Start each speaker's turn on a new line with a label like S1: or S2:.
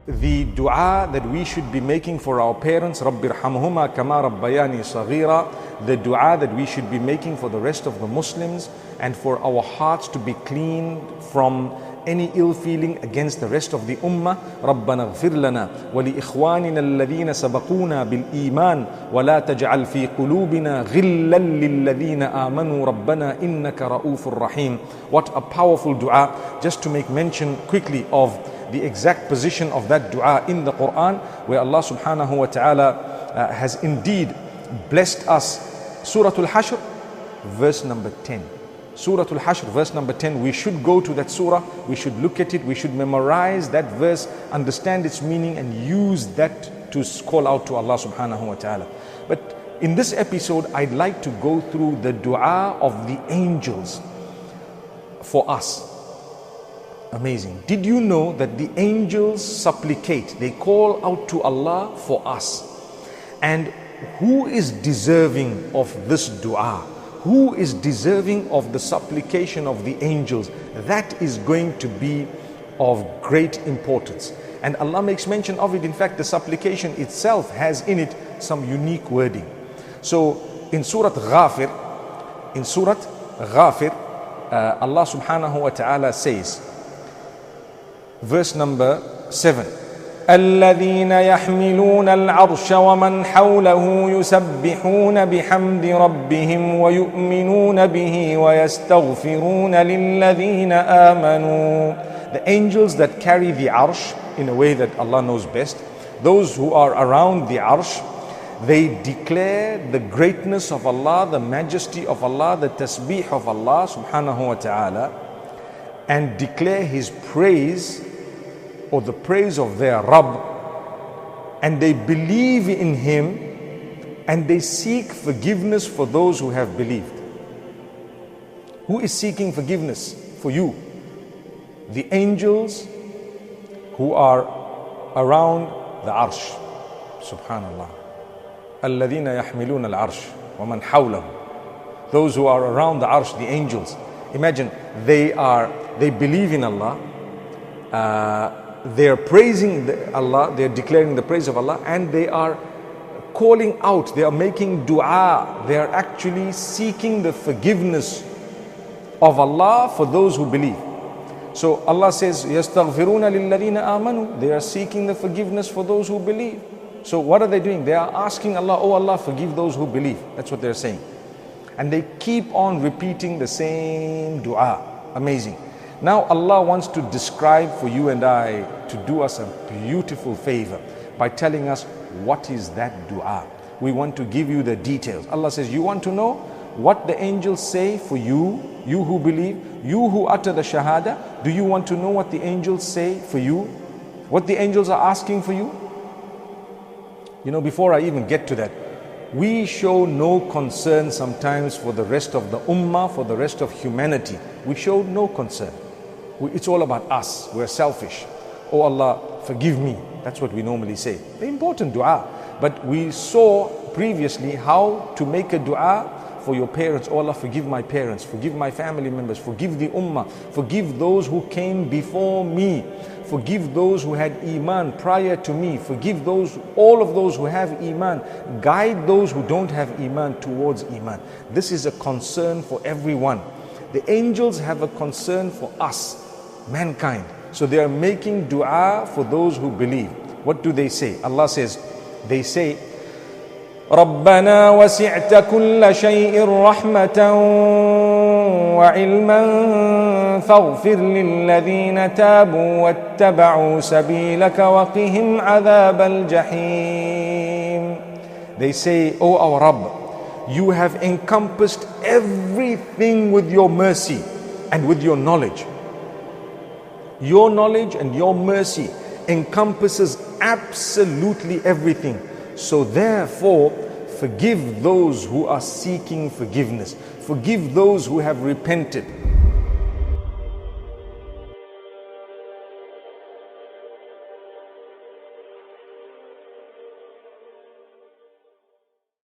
S1: The dua that we should be making for our parents, Rabbi irhamhuma kama rabbayani saghira, the dua that we should be making for the rest of the Muslims, and for our hearts to be clean from any ill feeling against the rest of the ummah. رَبَّنَا اغْفِرْ لَنَا وَلِإِخْوَانِنَا الَّذِينَ سَبَقُونَا بِالْإِيمَانِ وَلَا تَجْعَلْ فِي قُلُوبِنَا غِلًّا لِلَّذِينَ آمَنُوا رَبَّنَا إِنَّكَ رَؤُوفٌ رَحِيمٌ. What a powerful dua. Just to make mention quickly of the exact position of that dua in the Quran, where Allah subhanahu wa ta'ala has indeed blessed us. Surah Al-Hashr, verse number 10. Surah Al-Hashr, verse number 10. We should go to that surah, we should look at it, we should memorize that verse, understand its meaning, and use that to call out to Allah subhanahu wa ta'ala. But in this episode, I'd like to go through the dua of the angels for us. Amazing. Did you know that the angels supplicate? They call out to Allah for us. And who is deserving of this dua? Who is deserving of the supplication of the angels? That is going to be of great importance. And Allah makes mention of it. In fact, the supplication itself has in it some unique wording. So in Surah Ghafir, Allah subhanahu wa ta'ala says, verse number 7, الذين يحملون العرش ومن حوله يسبحون بحمد ربهم ويؤمنون به ويستغفرون للذين آمنوا. The angels that carry the arsh, in a way that Allah knows best, those who are around the arsh, they declare the greatness of Allah, the majesty of Allah, the tasbih of Allah subhanahu wa ta'ala, and declare His praise, or the praise of their Rabb, and they believe in Him, and they seek forgiveness for those who have believed. Who is seeking forgiveness for you? The angels who are around the arsh. Subhanallah. الَّذِينَ يَحْمِلُونَ الْعَرْشِ وَمَنْ حَوْلَهُ. Those who are around the arsh, the angels. Imagine, they believe in Allah, they are praising Allah, they are declaring the praise of Allah, and they are calling out, they are making dua, they are actually seeking the forgiveness of Allah for those who believe. So Allah says, يَسْتَغْفِرُونَ لِلَّذِينَ آمَنُوا. They are seeking the forgiveness for those who believe. So what are they doing? They are asking Allah, oh Allah, forgive those who believe. That's what they're saying. And they keep on repeating the same dua. Amazing. Now Allah wants to describe for you and I, to do us a beautiful favor by telling us what is that dua. We want to give you the details. Allah says, you want to know what the angels say for you, you who believe, you who utter the shahada? Do you want to know what the angels say for you? What the angels are asking for you? You know, before I even get to that, we show no concern sometimes for the rest of the ummah, for the rest of humanity. We show no concern. It's all about us. We're selfish. Oh Allah, forgive me. That's what we normally say. The important dua. But we saw previously how to make a dua for your parents. Oh Allah, forgive my parents, forgive my family members, forgive the ummah, forgive those who came before me, forgive those who had iman prior to me, forgive those, all of those who have iman, guide those who don't have iman towards iman. This is a concern for everyone. The angels have a concern for us, mankind. So they are making dua for those who believe. What do they say? Allah says, they say, رَبَّنَا وَسِعْتَ كُلَّ شَيْءٍ رَحْمَةً وَعِلْمًا فَاغْفِرْ لِلَّذِينَ تَابُوا وَاتَّبَعُوا سَبِيلَكَ وَقِهِمْ عَذَابَ الْجَحِيمِ. They say, O our Rabb, you have encompassed everything with your mercy and with your knowledge. Your knowledge and your mercy encompasses absolutely everything. So therefore, forgive those who are seeking forgiveness. Forgive those who have repented.